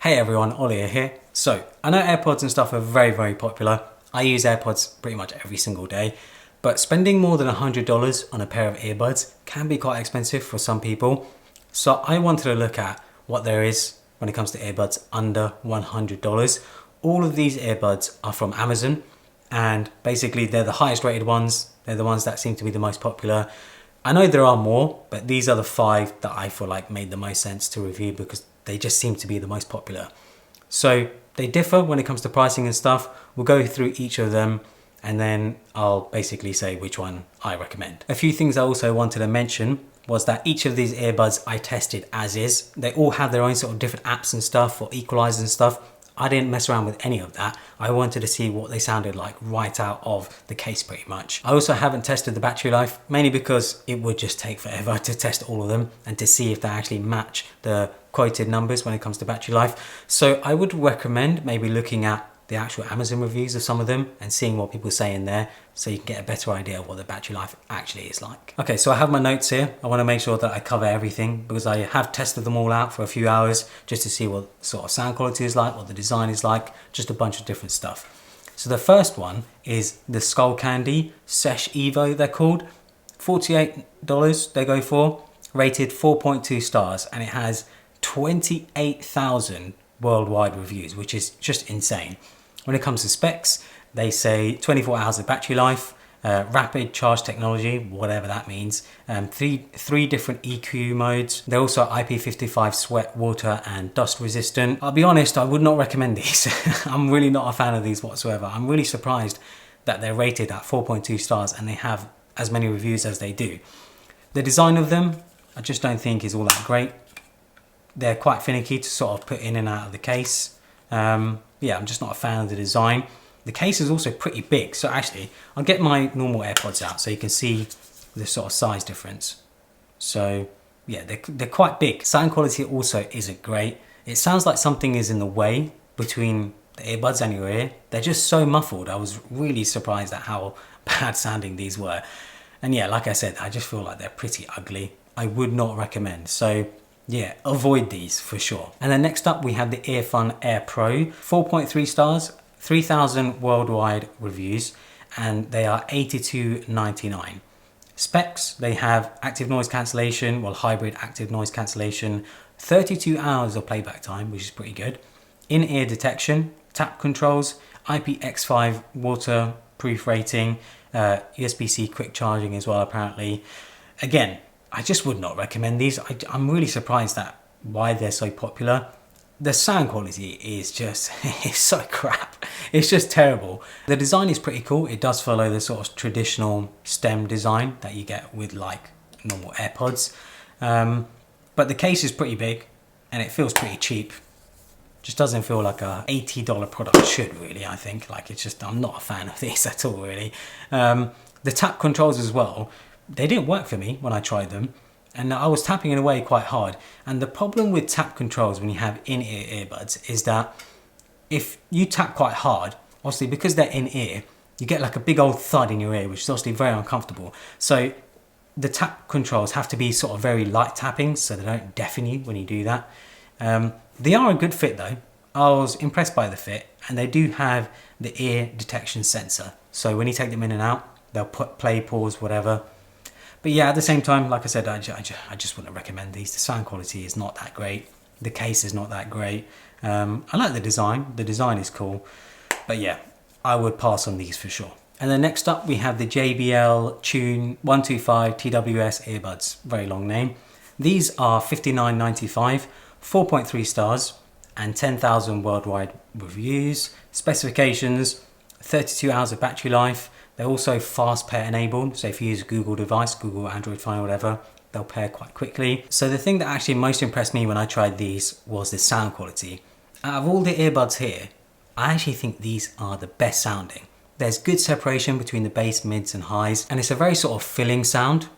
Hey everyone, Ollie here. So, I know AirPods and stuff are very popular. I use AirPods pretty much every single day, but spending more than $100 on a pair of earbuds can be quite expensive for some people. So I wanted to look at what there is when it comes to earbuds under $100. All of these earbuds are from Amazon, and basically they're the highest rated ones. They're the ones that seem to be the most popular. I know there are more, but these are the 5 that I feel like made the most sense to review because they just seem to be the most popular. So they differ when it comes to pricing and stuff. We'll go through each of them and then I'll basically say which one I recommend. A few things I also wanted to mention was that each of these earbuds I tested as is. They all have their own sort of different apps and stuff, or equalizers and stuff. I didn't mess around with any of that. I wanted to see what they sounded like right out of the case pretty much. I also haven't tested the battery life, mainly because it would just take forever to test all of them and to see if they actually match the quoted numbers when it comes to battery life. So I would recommend maybe looking at the actual Amazon reviews of some of them and seeing what people say in there so you can get a better idea of what the battery life actually is like. Okay, so I have my notes here. I want to make sure that I cover everything because I have tested them all out for a few hours just to see what sort of sound quality is like, what the design is like, just a bunch of different stuff. So the first one is the Skullcandy Sesh Evo, they're called. $48 they go for, rated 4.2 stars, and it has 28,000 worldwide reviews, which is just insane. When it comes to specs, they say 24 hours of battery life, rapid charge technology, whatever that means, three different EQ modes. They're also IP55 sweat, water and dust resistant. I'll be honest, I would not recommend these. I'm really not a fan of these whatsoever. I'm really surprised that they're rated at 4.2 stars and they have as many reviews as they do. The design of them, I just don't think is all that great. They're quite finicky to sort of put in and out of the case. Yeah, I'm just not a fan of the design. The case is also pretty big. So actually, I'll get my normal AirPods out so you can see the sort of size difference. So yeah, they're quite big. Sound quality also isn't great. It sounds like something is in the way between the earbuds and your ear. They're just so muffled. I was really surprised at how bad sounding these were. And yeah, like I said, I just feel like they're pretty ugly. I would not recommend. So yeah, avoid these for sure. And then next up we have the EarFun Air Pro, 4.3 stars, 3,000 worldwide reviews, and they are $82.99. Specs, they have active noise cancellation, well, hybrid active noise cancellation, 32 hours of playback time, which is pretty good. In-ear detection, tap controls, IPX5 waterproof rating, USB-C quick charging as well apparently. Again, I just would not recommend these. I'm really surprised at why they're so popular. The sound quality is just, it's so crap. It's just terrible. The design is pretty cool. It does follow the sort of traditional stem design that you get with like normal AirPods. But the case is pretty big and it feels pretty cheap. Just doesn't feel like a $80 product should really, I think. Like it's just, I'm not a fan of these at all really. The tap controls as well, they didn't work for me when I tried them, and I was tapping it away quite hard. And the problem with tap controls when you have in-ear earbuds is that if you tap quite hard, obviously because they're in-ear, you get like a big old thud in your ear, which is obviously very uncomfortable. So the tap controls have to be sort of very light tapping so they don't deafen you when you do that. They are a good fit though. I was impressed by the fit, and they do have the ear detection sensor. So when you take them in and out, they'll put play, pause, whatever. But yeah, at the same time, like I said, I just wouldn't recommend these. The sound quality is not that great. The case is not that great. I like the design. The design is cool. But yeah, I would pass on these for sure. And then next up, we have the JBL Tune 125 TWS earbuds. Very long name. These are $59.95, 4.3 stars, and 10,000 worldwide reviews. Specifications, 32 hours of battery life. They're also fast pair enabled, so if you use a Google device, Google Android phone, whatever, they'll pair quite quickly. So the thing that actually most impressed me when I tried these was the sound quality. Out of all the earbuds here, I actually think these are the best sounding. There's good separation between the bass, mids and highs, and it's a very sort of filling sound.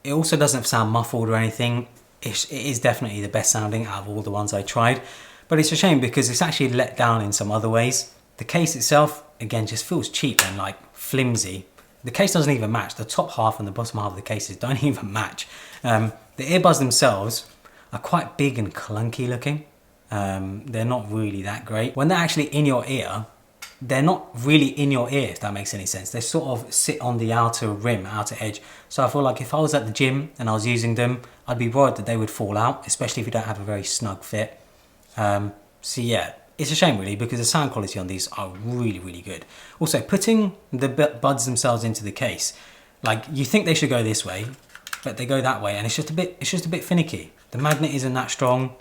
It also doesn't sound muffled or anything. It is definitely the best sounding out of all the ones I tried, but it's a shame because it's actually let down in some other ways. The case itself, again, just feels cheap and like flimsy. The case doesn't even match. The top half and the bottom half of the cases don't even match. The earbuds themselves are quite big and clunky looking. They're not really that great. When they're actually in your ear, they're not really in your ear, if that makes any sense. They sort of sit on the outer rim, outer edge. So I feel like if I was at the gym and I was using them, I'd be worried that they would fall out, especially if you don't have a very snug fit. So yeah, it's a shame really, because the sound quality on these are really, really good. Also, putting the buds themselves into the case, like you think they should go this way, but they go that way, and it's just a bit finicky. The magnet isn't that strong.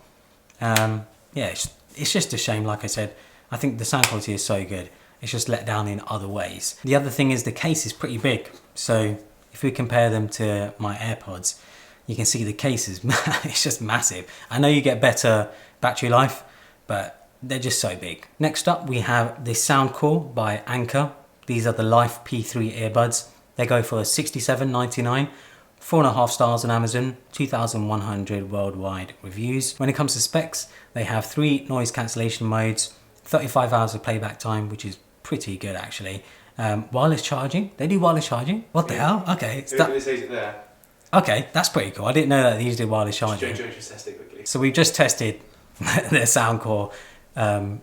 Yeah, it's just a shame. Like I said, I think the sound quality is so good. It's just let down in other ways. The other thing is the case is pretty big. So if we compare them to my AirPods, you can see the case is it's just massive. I know you get better battery life, but they're just so big. Next up, we have the Soundcore by Anker. These are the Life P3 earbuds. They go for $67.99. 4.5 stars on Amazon, 2,100 worldwide reviews. When it comes to specs, they have 3 noise cancellation modes, 35 hours of playback time, which is pretty good actually. Wireless charging, they do wireless charging? What the hell? Okay. It says it there. Okay, that's pretty cool. I didn't know that these did wireless charging. Just test it quickly. So we've just tested their Soundcore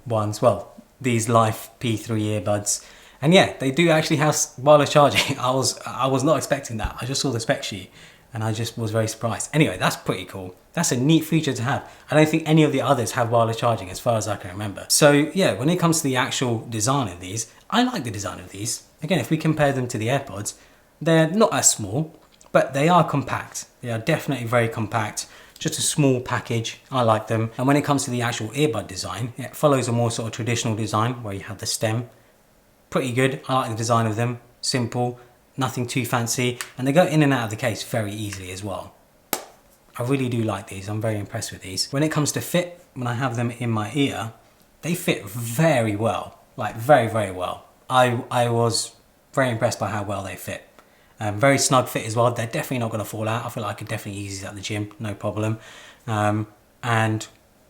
ones, well, these Life P3 earbuds. And yeah, they do actually have wireless charging. I was not expecting that. I just saw the spec sheet and I just was very surprised. Anyway, that's pretty cool. That's a neat feature to have. I don't think any of the others have wireless charging as far as I can remember. So yeah, when it comes to the actual design of these, I like the design of these. Again, if we compare them to the AirPods, they're not as small, but they are compact. They are definitely very compact. Just a small package. I like them. And when it comes to the actual earbud design, it follows a more sort of traditional design where you have the stem. Pretty good. I like the design of them. Simple, nothing too fancy, and they go in and out of the case very easily as well. I really do like these. I'm very impressed with these. When it comes to fit, when I have them in my ear, they fit very well, like very, very well. I was very impressed by how well they fit. Very snug fit as well. They're definitely not going to fall out. I feel like I could definitely use these at the gym, no problem. And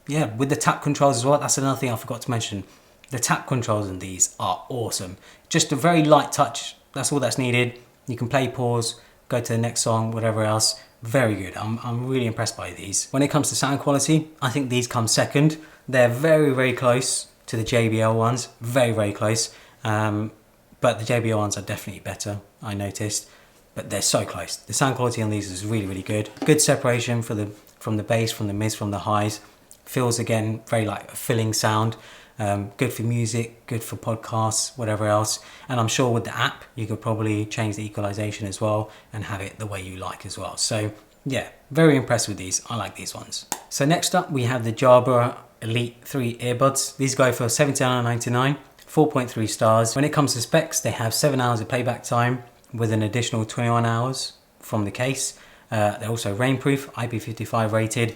yeah, with the tap controls as well, that's another thing I forgot to mention. The tap controls in these are awesome. Just a very light touch, that's all that's needed. You can play, pause, go to the next song, whatever else. Very good. I'm really impressed by these. When it comes to sound quality, I think these come second. They're very, very close to the JBL ones. Very, very close. But the JBL ones are definitely better, I noticed. But they're so close. The sound quality on these is really, really good. Good separation from the bass, from the mids, from the highs. Feels, again, very like a filling sound. Good for music, good for podcasts, whatever else. And I'm sure with the app, you could probably change the equalization as well and have it the way you like as well. So yeah, very impressed with these. I like these ones. So next up, we have the Jabra Elite 3 earbuds. These go for $79.99, 4.3 stars. When it comes to specs, they have 7 hours of playback time with an additional 21 hours from the case. They're also rainproof, IP55 rated.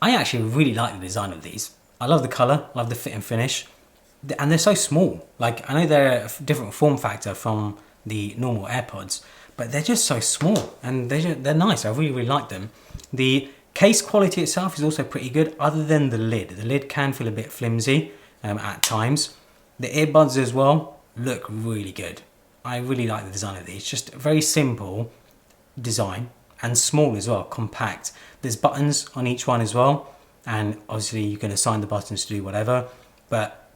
I actually really like the design of these. I love the color, love the fit and finish, and they're so small. Like, I know they're a different form factor from the normal AirPods, but they're just so small and they're nice. I really, really like them. The case quality itself is also pretty good, other than the lid. The lid can feel a bit flimsy at times. The earbuds as well look really good. I really like the design of these. Just a very simple design and small as well, compact. There's buttons on each one as well. And obviously you can assign the buttons to do whatever, but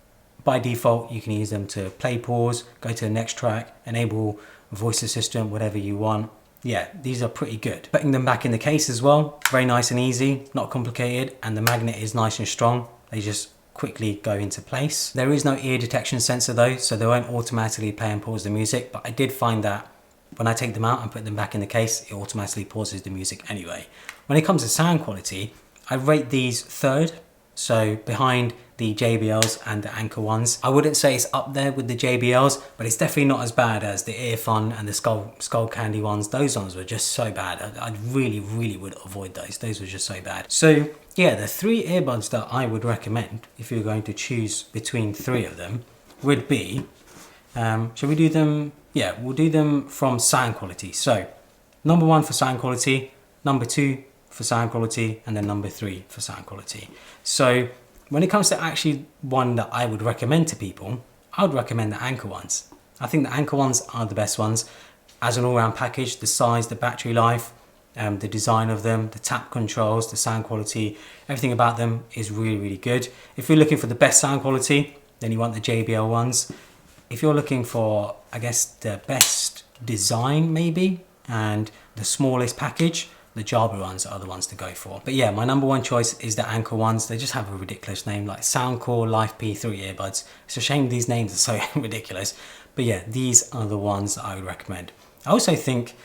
by default you can use them to play, pause, go to the next track, enable voice assistant, whatever you want. Yeah, these are pretty good. Putting them back in the case as well, very nice and easy, not complicated, and the magnet is nice and strong. They just quickly go into place. There is no ear detection sensor though, so they won't automatically play and pause the music, but I did find that when I take them out and put them back in the case, it automatically pauses the music anyway. When it comes to sound quality, I rate these third, so behind the JBLs and the Anker ones. I wouldn't say it's up there with the JBLs, but it's definitely not as bad as the EarFun and the Skullcandy ones. Those ones were just so bad. I really, really would avoid those. Those were just so bad. So yeah, the 3 earbuds that I would recommend if you're going to choose between 3 of them would be, shall we do them? Yeah, we'll do them from sound quality. So number 1 for sound quality, number 2 for sound quality, and then number 3 for sound quality. So when it comes to actually one that I would recommend to people, I would recommend the Anker ones. I think the Anker ones are the best ones. As an all-round package, the size, the battery life, The design of them, the tap controls, the sound quality, everything about them is really, really good. If you're looking for the best sound quality, then you want the JBL ones. If you're looking for, I guess, the best design maybe, and the smallest package, the Jabra ones are the ones to go for. But yeah, my number one choice is the Anker ones. They just have a ridiculous name, like Soundcore Life P3 earbuds. It's a shame these names are so ridiculous. But yeah, these are the ones I would recommend. I also think,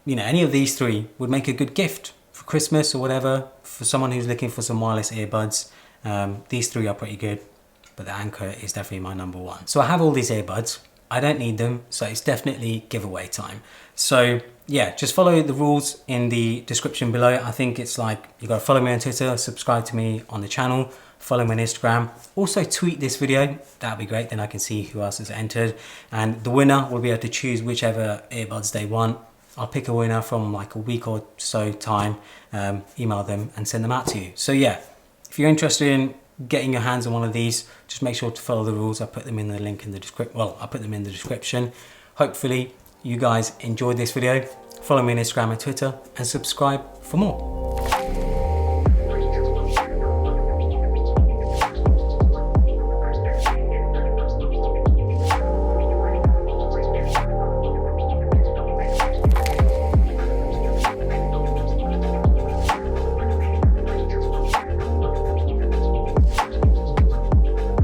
you know, any of these three would make a good gift for Christmas or whatever, for someone who's looking for some wireless earbuds. These three are pretty good, but the Anker is definitely my number one. So I have all these earbuds. I don't need them, so it's definitely giveaway time. So yeah, just follow the rules in the description below. I think it's like, you gotta follow me on Twitter, subscribe to me on the channel, follow me on Instagram. Also tweet this video, that'd be great, then I can see who else has entered. And the winner will be able to choose whichever earbuds they want. I'll pick a winner from like a week or so time, email them and send them out to you. So yeah, if you're interested in getting your hands on one of these, just make sure to follow the rules. I'll put them in the link in the description. Well, I'll put them in the description. Hopefully you guys enjoyed this video. Follow me on Instagram and Twitter and subscribe for more.